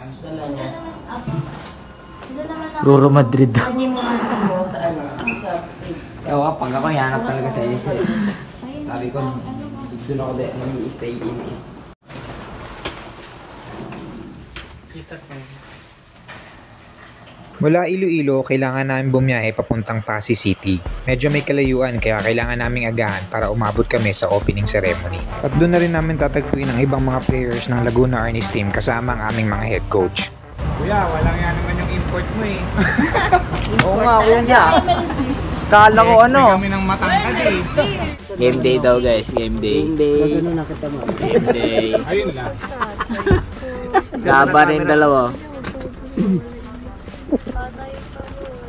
Dalawa. Ruro Madrid. Hindi mo ano sa ano? Sa Ewa, pag ako yanap talaga sa isa. Sabi ko, doon ako mag-i-stay in eh. Mula Iloilo, kailangan namin bumiyahe papuntang Pasig City. Medyo may kalayuan kaya kailangan naming agahan para umabot kami sa opening ceremony. At doon na rin namin tatagpuin ang ibang mga players ng Laguna Arnis team kasama ang aming mga head coach. Kuya, walang yan naman yung import mo eh. Oo nga, kuya. Kala ko ano. Kami ng matangkad eh. Game day daw guys, game day. Game day. Game day. Ayun lang. Gaba rin dalawa.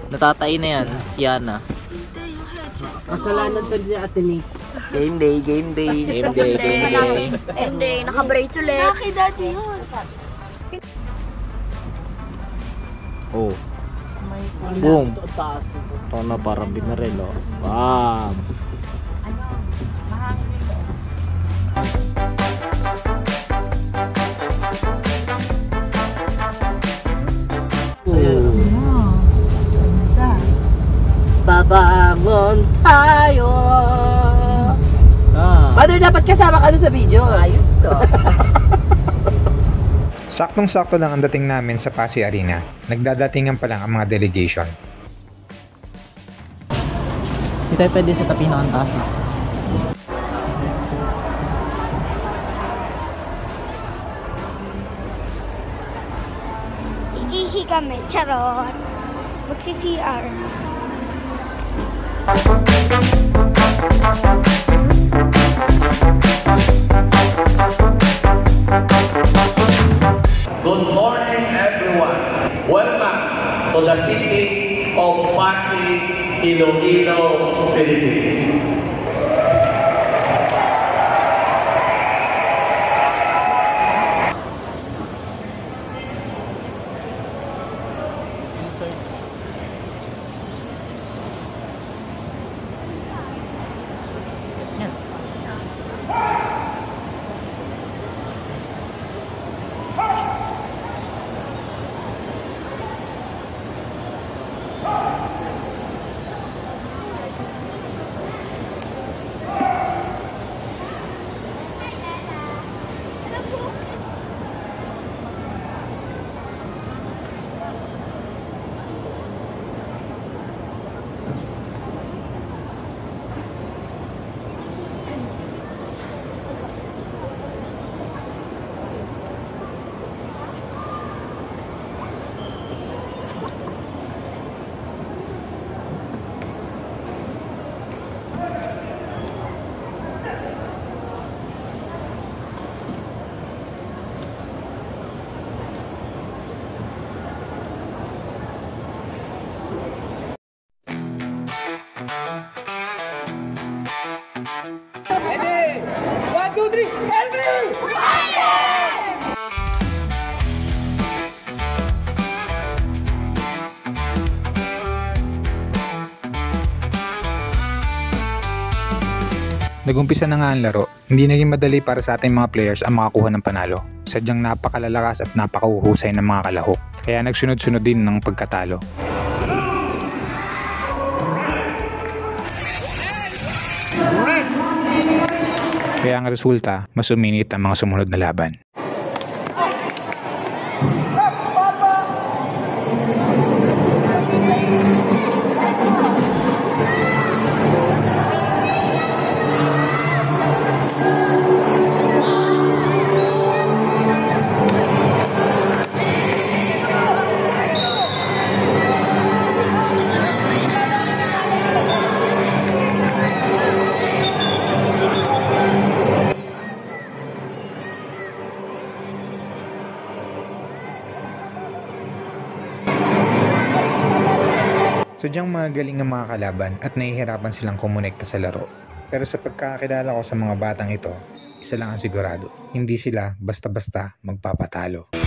Natatay na yan, si Yana. kasalanan to niya ate ni. Game day, game day. Game day, game day. Game day, naka-braids ulit. Laki daddy. Oh. Boom. Ito na parang binaril oh. Bam. Babangon tayo. Mother, dapat kasama ka doon sa video. Ayun to. Saktong-sakto lang ang dating namin sa Pasig Arena. Nagdadatingan pa lang ang mga delegation. Hindi tayo pwede sa tabi ng taas. Iihi kami, charot. Magsi-CR. Good morning, everyone. Welcome to the city of Pasig, Iloilo, Philippines. Nagumpisa na nga ang laro. Hindi naging madali para sa ating mga players ang makakuha ng panalo. Sadyang napakalalakas at napakahuhusay ng mga kalahok. Kaya nagsunod-sunod din ng pagkatalo. Kaya ang resulta, mas uminit ang mga sumunod na laban. Sadyang magaling ang mga kalaban at nahihirapan silang kumonekta sa laro. Pero sa pagkakakilala ko sa mga batang ito, isa lang ang sigurado, hindi sila basta-basta magpapatalo.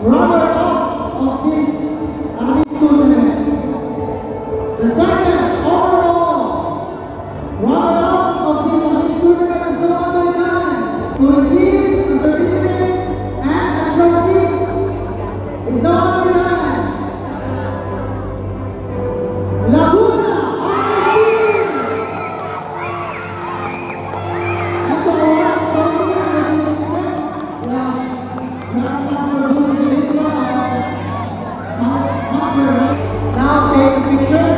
runner-up of this tournament. The second overall runner-up of this tournament is no other than to receive a certificate and a trophy is no other than Laguna Arnis Team. Ito ang trophy and a certificate. Now take a picture.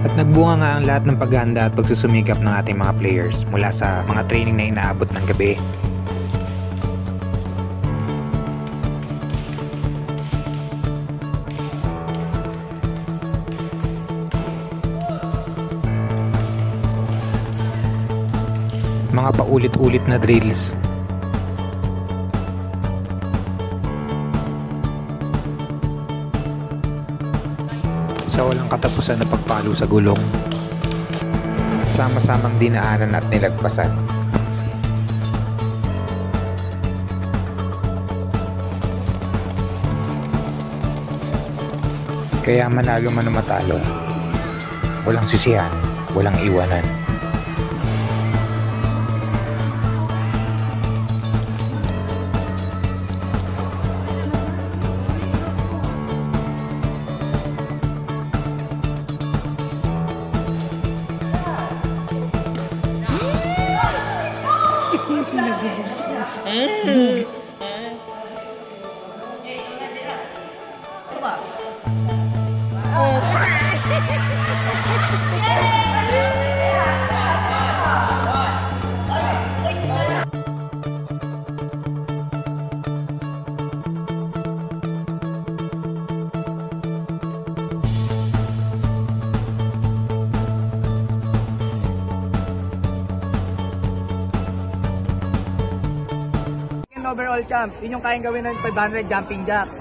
At nagbunga nga ang lahat ng paghahanda at pagsusumikap ng ating mga players mula sa mga training na inaabot ng gabi. Mga paulit-ulit na drills. Sa walang katapusan na pagpalo sa gulong, sama-samang dinaanan at nilagpasan. Kaya manalo man o matalo, walang sisihan, walang iwanan. Overall champ, yun yung kayang gawin ng 500 jumping jacks.